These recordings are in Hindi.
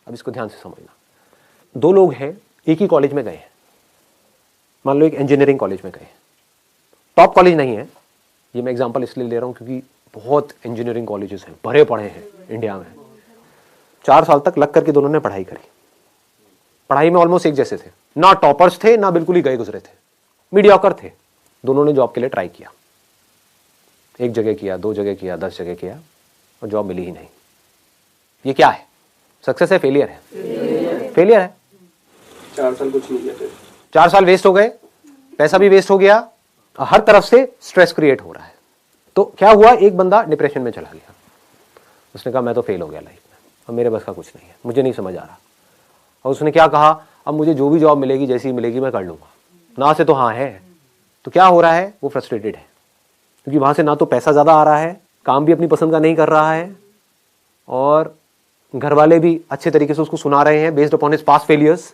अब इसको ध्यान से समझना। दो लोग हैं, एक ही कॉलेज में गए हैं, मान लो एक इंजीनियरिंग कॉलेज में गए, टॉप कॉलेज नहीं है, ये मैं एग्जांपल इसलिए ले रहा हूं क्योंकि बहुत इंजीनियरिंग कॉलेजेस हैं, भरे पड़े हैं इंडिया में। 4 साल तक लग करके दोनों ने पढ़ाई करी, पढ़ाई में ऑलमोस्ट एक जैसे थे, ना टॉपर्स थे ना बिल्कुल ही गए गुजरे थे, मीडियोकर थे। दोनों ने जॉब के लिए ट्राई किया, एक जगह किया, 2 जगह किया, 10 जगह किया और जॉब मिली ही नहीं। ये क्या है? सक्सेस है, फेलियर है? फेलियर है। 4 साल कुछ नहीं किया, 4 साल वेस्ट हो गए, पैसा भी वेस्ट हो गया, हर तरफ से स्ट्रेस क्रिएट हो रहा है। तो क्या हुआ, एक बंदा डिप्रेशन में चला गया, उसने कहा मैं तो फेल हो गया लाइफ में, अब मेरे बस का कुछ नहीं है, मुझे नहीं समझ आ रहा। और उसने क्या कहा, अब मुझे जो भी जॉब मिलेगी जैसी मिलेगी मैं कर लूंगा, ना से तो हाँ है। तो क्या हो रहा है, वो फ्रस्ट्रेटेड है क्योंकि वहां से ना तो पैसा ज्यादा आ रहा है, काम भी अपनी पसंद का नहीं कर रहा है, और घर वाले भी अच्छे तरीके से उसको सुना रहे हैं based upon his past failures,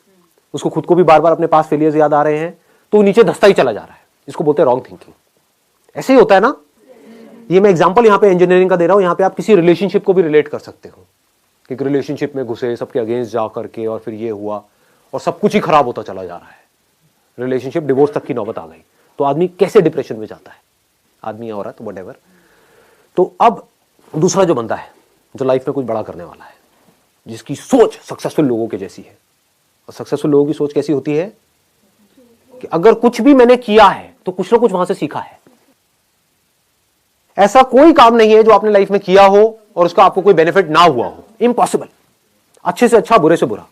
उसको खुद को भी बार बार अपने पास्ट फेलियर्स याद आ रहे हैं, तो नीचे धंसता ही चला जा रहा है। इसको बोलते हैं रॉन्ग थिंकिंग। ऐसे ही होता है ना। ये मैं एग्जांपल यहाँ पे इंजीनियरिंग का दे रहा हूँ, यहाँ पे आप किसी रिलेशनशिप को भी रिलेट कर सकते हो कि रिलेशनशिप में घुसे, सबके अगेंस्ट जा करके, और फिर ये हुआ और सब कुछ ही खराब होता चला जा रहा है, रिलेशनशिप डिवोर्स तक की नौबत आ गई, तो आदमी कैसे डिप्रेशन में जाता है, आदमी या औरत व्हाटएवर। तो अब दूसरा जो बंदा है जो लाइफ में कुछ बड़ा करने वाला है, जिसकी सोच सक्सेसफुल लोगों के जैसी है, और सक्सेसफुल लोगों की सोच कैसी होती है कि अगर कुछ भी मैंने किया है तो कुछ ना कुछ वहां से सीखा है। ऐसा कोई काम नहीं है जो आपने लाइफ में किया हो और उसका आपको कोई बेनिफिट ना हुआ हो, इम्पॉसिबल। अच्छे से अच्छा, बुरे से बुरा।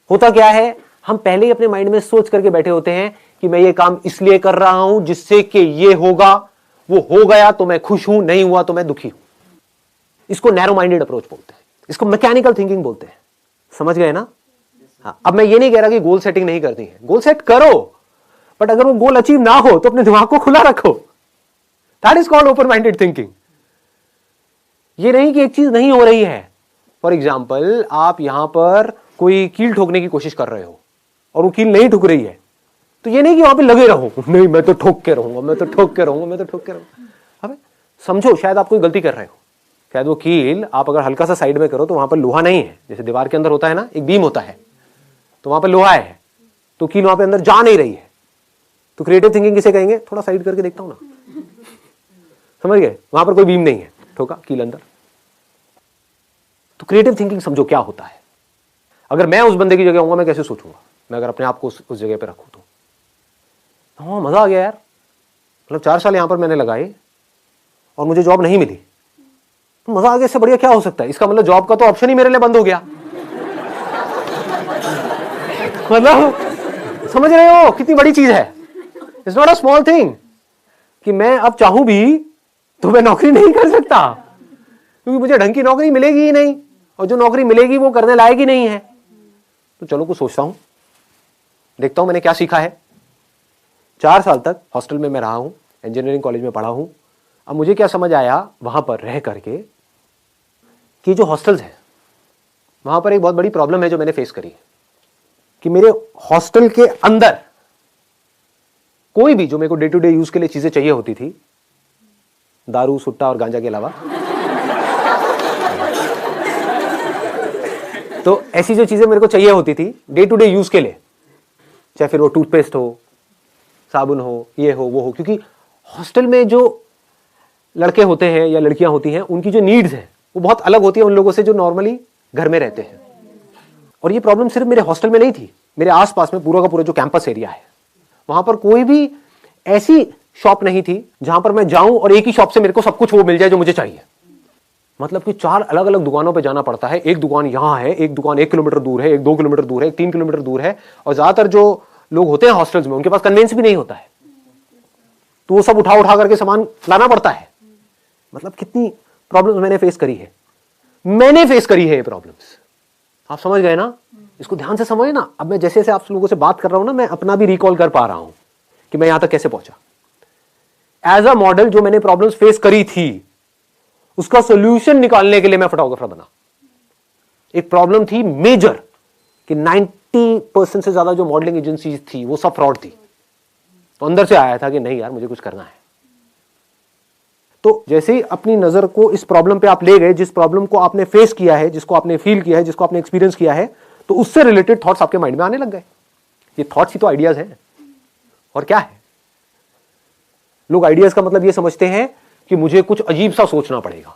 होता क्या है, हम पहले ही अपने माइंड में सोच करके बैठे होते हैं कि मैं ये काम इसलिए कर रहा हूं जिससे कि ये होगा, वो हो गया तो मैं खुश हूं, नहीं हुआ तो मैं दुखी हूं। इसको नैरो माइंडेड अप्रोच बोलते हैं, इसको मैकेनिकल थिंकिंग बोलते हैं। समझ गए ना? हाँ, अब मैं ये नहीं कह रहा कि गोल सेटिंग नहीं करनी है, गोल सेट करो, बट अगर वो गोल अचीव ना हो तो अपने दिमाग को खुला रखो। That is called open minded thinking. ये नहीं कि एक चीज नहीं हो रही है। फॉर एग्जाम्पल, आप यहां पर कोई कील ठोकने की कोशिश कर रहे हो और वो कील नहीं ठुक रही है, तो ये नहीं कि वहां पे लगे रहो, नहीं मैं तो ठोक के रहूंगा, मैं तो ठोक के रहूंगा, मैं तो ठोक के रहूंगा। अबे समझो, शायद आप कोई गलती कर रहे हो, शायद वो कील आप अगर हल्का सा साइड में करो तो वहां पर लोहा नहीं है, जैसे दीवार के अंदर होता है ना, एक बीम होता है, तो वहां पर लोहा है, तो कील वहां पे अंदर जा नहीं रही है। तो क्रिएटिव थिंकिंग किसे कहेंगे? थोड़ा साइड करके देखता हूं ना, समझ गए? वहां पर कोई बीम नहीं है, ठोका कील अंदर। तो क्रिएटिव थिंकिंग समझो क्या होता है। अगर मैं उस बंदे की जगह होऊंगा, मैं कैसे सोचूंगा? मैं अगर अपने आप को उस जगह पे रखूं तो हाँ, मजा आ गया यार, मतलब 4 साल यहां पर मैंने लगाए और मुझे जॉब नहीं मिली, तो मजा आ गया, इससे बढ़िया क्या हो सकता है? इसका मतलब जॉब का तो ऑप्शन ही मेरे लिए बंद हो गया। मतलब समझ रहे हो कितनी बड़ी चीज है? It's not a small thing कि मैं अब चाहूं भी तो मैं नौकरी नहीं कर सकता, क्योंकि मुझे ढंग की नौकरी मिलेगी ही नहीं, और जो नौकरी मिलेगी वो करने लायक ही नहीं है। तो चलो कुछ सोचता हूं, देखता हूं मैंने क्या सीखा है। 4 साल तक हॉस्टल में मैं रहा हूं, इंजीनियरिंग कॉलेज में पढ़ा हूं। अब मुझे क्या समझ आया वहां पर रह करके कि जो हॉस्टल्स हैं वहां पर एक बहुत बड़ी प्रॉब्लम है जो मैंने फेस करी, कि मेरे हॉस्टल के अंदर कोई भी जो मेरे को डे टू डे यूज के लिए चीजें चाहिए होती थी, दारू, सुट्टा और गांजा के अलावा, तो ऐसी जो चीजें मेरे को चाहिए होती थी डे टू डे यूज के लिए, चाहे फिर वो टूथपेस्ट हो, साबुन हो, ये हो, वो हो, क्योंकि हॉस्टल में जो लड़के होते हैं या लड़कियां होती हैं, उनकी जो नीड्स हैं वो बहुत अलग होती है उन लोगों से जो नॉर्मली घर में रहते हैं। और ये प्रॉब्लम सिर्फ मेरे हॉस्टल में नहीं थी, मेरे आसपास में पूरा का पूरा जो कैंपस एरिया है वहां पर कोई भी ऐसी शॉप नहीं थी जहां पर मैं जाऊं और एक ही शॉप से मेरे को सब कुछ वो मिल जाए जो मुझे चाहिए। मतलब कि 4 अलग अलग दुकानों पे जाना पड़ता है। एक दुकान यहां है, एक दुकान 1 किलोमीटर दूर है, एक 2 किलोमीटर दूर है, एक 3 किलोमीटर दूर है, और ज्यादातर जो लोग होते हैं हॉस्टल्स में उनके पास कन्वेंस भी नहीं होता है, तो वो सब उठा उठा करके सामान लाना पड़ता है। मतलब कितनी प्रॉब्लम्स मैंने फेस करी है, मैंने फेस करी है ये प्रॉब्लम्स। आप समझ गए ना? इसको ध्यान से समझे ना। अब मैं जैसे जैसे आप लोगों से बात कर रहा हूं ना, मैं अपना भी रिकॉल कर पा रहा हूं कि मैं यहां तक कैसे पहुंचा। एज अ मॉडल जो मैंने प्रॉब्लम्स फेस करी थी उसका सोल्यूशन निकालने के लिए मैं फोटोग्राफर बना। एक प्रॉब्लम थी मेजर कि 90% से ज्यादा जो मॉडलिंग एजेंसी थी वो सब फ्रॉड थी। तो अंदर से आया था कि नहीं यार, मुझे कुछ करना है। तो जैसे ही अपनी नजर को इस प्रॉब्लम पे आप ले गए, जिस प्रॉब्लम को आपने फेस किया है, जिसको आपने फील किया है, जिसको आपने एक्सपीरियंस किया है, तो उससे रिलेटेड थॉट्स आपके माइंड में आने लग गए। ये थॉट्स ही तो आइडियाज हैं, और क्या है। लोग आइडियाज का मतलब ये समझते हैं कि मुझे कुछ अजीब सा सोचना पड़ेगा।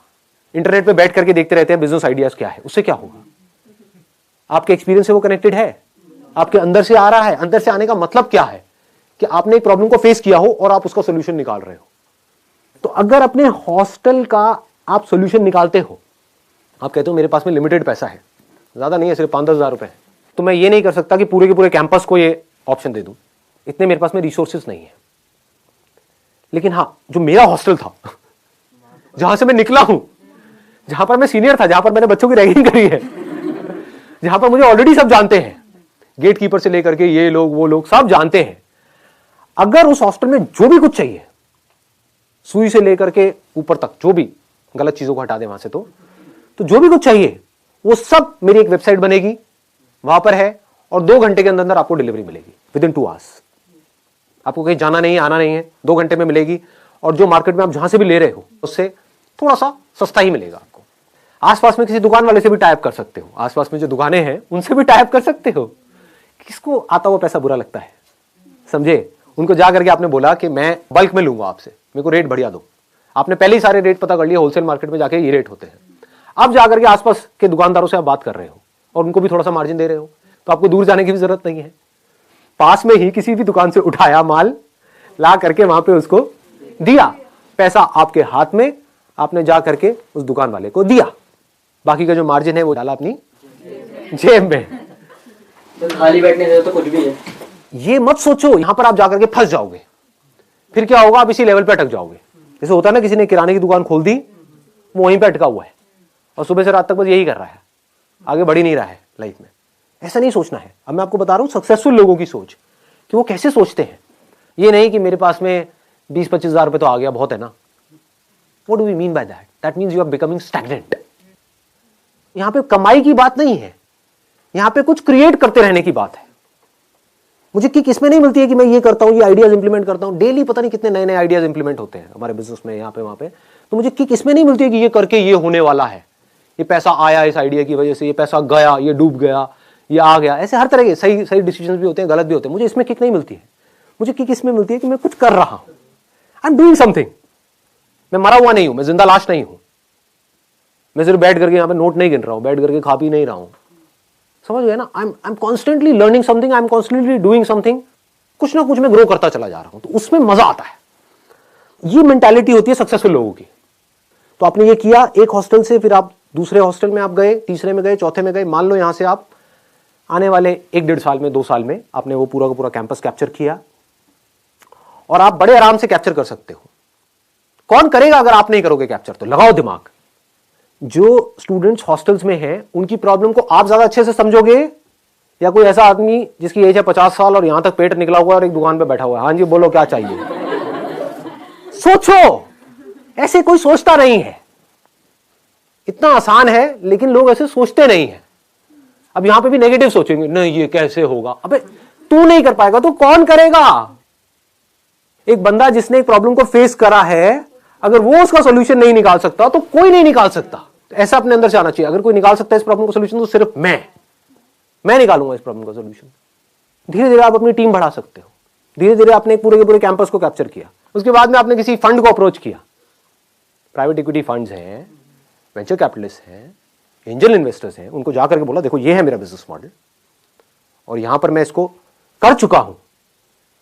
इंटरनेट पे बैठ करके देखते रहते हैं बिजनेस आइडियाज क्या है, उससे क्या होगा। आपके एक्सपीरियंस से वो कनेक्टेड है, आपके अंदर से आ रहा है। अंदर से आने का मतलब क्या है कि आपने एक प्रॉब्लम को फेस किया हो और आप उसका सोल्यूशन निकाल रहे हो। तो अगर अपने हॉस्टल का आप सोल्यूशन निकालते हो, आप कहते हो मेरे पास में लिमिटेड पैसा है, ज्यादा नहीं है, सिर्फ 5-10 हज़ार रुपए है, तो मैं ये नहीं कर सकता कि पूरे के पूरे कैंपस को ये ऑप्शन दे दूं, इतने मेरे पास में रिसोर्सेज नहीं है। लेकिन हाँ, जो मेरा हॉस्टल था, जहां से मैं निकला हूं, जहां पर मैं सीनियर था, जहां पर मैंने बच्चों की रैगिंग करी है, जहां पर मुझे ऑलरेडी सब जानते हैं, गेट कीपर से लेकर के ये लोग वो लोग सब जानते हैं। अगर उस हॉस्टल में जो भी कुछ चाहिए, सुई से लेकर के ऊपर तक, जो भी गलत चीजों को हटा दे वहां से, तो जो भी कुछ चाहिए वो सब मेरी एक वेबसाइट बनेगी, वहां पर है, और 2 घंटे के अंदर अंदर आपको डिलीवरी मिलेगी विद इन 2 आवर्स। आपको कहीं जाना नहीं है, आना नहीं है, 2 घंटे में मिलेगी। और जो मार्केट में आप जहां से भी ले रहे हो उससे थोड़ा सा सस्ता ही मिलेगा आपको। आसपास में किसी दुकान वाले से भी टाइप कर सकते हो, आसपास में जो दुकानें हैं उनसे भी टाइप कर सकते हो। किसको आता हुआ पैसा बुरा लगता है, समझे। उनको जा करके आपने बोला कि मैं बल्क में लूंगा आपसे, मेरे को रेट बढ़िया दो। आपने पहले ही सारे रेट पता कर लिए, होलसेल मार्केट में जाके ये रेट होते हैं। अब जाकर के आसपास के दुकानदारों से आप बात कर रहे हो और उनको भी थोड़ा सा मार्जिन दे रहे हो, तो आपको दूर जाने की भी जरूरत नहीं है। पास में ही किसी भी दुकान से उठाया माल, ला करके वहां पे उसको दिया, पैसा आपके हाथ में, आपने जा करके उस दुकान वाले को दिया, बाकी का जो मार्जिन है वो डाला अपनी जेब में। तो खाली बैठने से तो कुछ भी है। ये मत सोचो यहां पर आप जाकर के फंस जाओगे, फिर क्या होगा, आप इसी लेवल पे अटक जाओगे। जैसे होता है ना, किसी ने किराने की दुकान खोल दी, वो वहीं पे अटका हुआ है और सुबह से रात तक बस यही कर रहा है, आगे बढ़ ही नहीं रहा है लाइफ में। ऐसा नहीं सोचना है। अब मैं आपको बता रहा हूं सक्सेसफुल लोगों की सोच, कि वो कैसे सोचते हैं। ये नहीं कि मेरे पास में 20-25 हज़ार रुपए तो आ गया, बहुत है ना। What do we mean by that? That means you are becoming stagnant. यहां पे कमाई की बात नहीं है, यहां पे कुछ क्रिएट करते रहने की बात है। मुझे किक इसमें नहीं मिलती है कि मैं ये करता हूं, ये आइडियाज इंप्लीमेंट करता हूं। डेली पता नहीं कितने नए नए आइडियाज इंप्लीमेंट होते हैं हमारे बिजनेस में, यहाँ पे वहां पे। तो मुझे किक इसमें नहीं मिलती है कि ये करके ये होने वाला है, ये पैसा आया इस आइडिया की वजह से, ये पैसा गया, ये डूब गया, ये आ गया। ऐसे हर तरह के सही सही डिसीजन भी होते हैं, गलत भी होते हैं। मुझे इसमें किक नहीं मिलती है। मुझे किक इसमें मिलती है कि मैं कुछ कर रहा हूं, आई एम डूइंग समथिंग। मैं मरा हुआ नहीं हूं, मैं जिंदा लाश नहीं हूं। मैं सिर्फ बैठ करके यहाँ पे नोट नहीं गिन रहा हूं, बैठ करके खा पी नहीं रहा हूं। समझ गए ना। I am constantly learning something, I am constantly doing something. कुछ ना कुछ मैं ग्रो करता चला जा रहा हूं, तो उसमें मजा आता है। ये मेंटालिटी होती है सक्सेसफुल लोगों की। तो आपने ये किया, एक हॉस्टल से फिर आप दूसरे हॉस्टल में आप गए, तीसरे में गए, चौथे में गए। मान लो यहां से आप आने वाले 1-1.5 साल में, 2 साल में आपने वो पूरा का पूरा कैंपस कैप्चर किया, और आप बड़े आराम से कैप्चर कर सकते हो। कौन करेगा अगर आप नहीं करोगे कैप्चर? तो लगाओ दिमाग। जो स्टूडेंट्स हॉस्टल्स में हैं उनकी प्रॉब्लम को आप ज्यादा अच्छे से समझोगे, या कोई ऐसा आदमी जिसकी एज है 50 साल और यहां तक पेट निकला हुआ और एक दुकान पे बैठा हुआ है, हाँ जी बोलो क्या चाहिए? सोचो। ऐसे कोई सोचता नहीं है। इतना आसान है, लेकिन लोग ऐसे सोचते नहीं है। अब यहां पे भी नेगेटिव सोचेंगे, नहीं ये कैसे होगा। अबे तू नहीं कर पाएगा तो कौन करेगा? एक बंदा जिसने एक प्रॉब्लम को फेस करा है, अगर वो उसका सोल्यूशन नहीं निकाल सकता तो कोई नहीं निकाल सकता। ऐसा अपने अंदर से आना चाहिए, अगर कोई निकाल सकता है इस प्रॉब्लम का सोल्यूशन तो सिर्फ मैं निकालूंगा इस प्रॉब्लम का सोल्यूशन। धीरे धीरे आप अपनी टीम बढ़ा सकते हो। धीरे धीरे आपने पूरे के पूरे कैंपस को कैप्चर किया। उसके बाद में आपने किसी फंड को अप्रोच किया, प्राइवेट इक्विटी फंड्स हैं, वेंचर कैपिटलिस्ट हैं, एंजल इन्वेस्टर्स हैं, उनको जाकर के बोला देखो ये है मेरा बिजनेस मॉडल और यहां पर मैं इसको कर चुका हूं।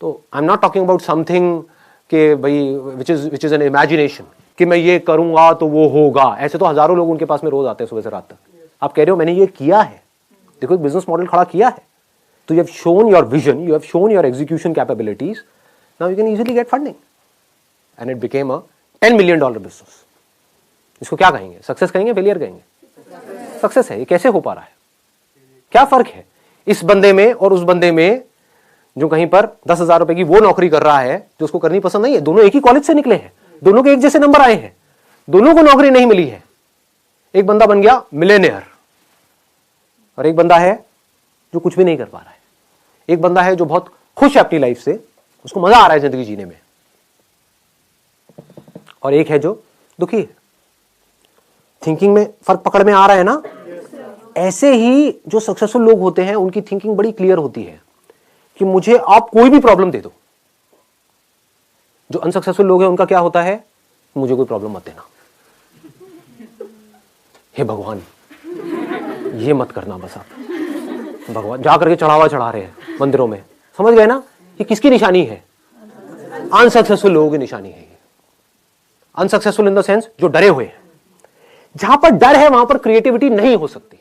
तो I am not talking about something कि भाई विच इज एन इमेजिनेशन कि मैं ये करूंगा तो वो होगा। ऐसे तो हजारों लोग उनके पास में रोज आते हैं सुबह से रात तक। आप कह रहे हो मैंने ये किया है, देखो एक बिजनेस मॉडल खड़ा किया है। तो you have shown your vision, you have shown your execution capabilities, now you can easily get funding and it became a $10 million business. इसको क्या कहेंगे? सक्सेस कहेंगे, फेलियर कहेंगे? सक्सेस है। ये कैसे हो पा रहा है? क्या फर्क है इस बंदे में और उस बंदे में जो कहीं पर 10,000 रुपए की वो नौकरी कर रहा है जो उसको करनी पसंद नहीं है? दोनों एक ही कॉलेज से निकले हैं, दोनों के एक जैसे नंबर आए हैं, दोनों को नौकरी नहीं मिली है। एक बंदा बन गया मिलेनियर और एक बंदा है जो कुछ भी नहीं कर पा रहा है। एक बंदा है जो बहुत खुश है अपनी लाइफ से, उसको मजा आ रहा है जिंदगी जीने में, और एक है जो दुखी है। थिंकिंग में फर्क पकड़ में आ रहा है ना? ऐसे ही जो सक्सेसफुल लोग होते हैं उनकी थिंकिंग बड़ी क्लियर होती है कि मुझे आप कोई भी प्रॉब्लम दे दो। जो अनसक्सेसफुल लोग हैं उनका क्या होता है? मुझे कोई प्रॉब्लम मत देना, हे भगवान ये मत करना बस आप। भगवान जा करके चढ़ावा चढ़ा रहे हैं मंदिरों में, समझ गए ना? ये किसकी निशानी है? अनसक्सेसफुल लोगों की निशानी है। अनसक्सेसफुल इन द सेंस जो डरे हुए हैं। जहां पर डर है वहां पर क्रिएटिविटी नहीं हो सकती।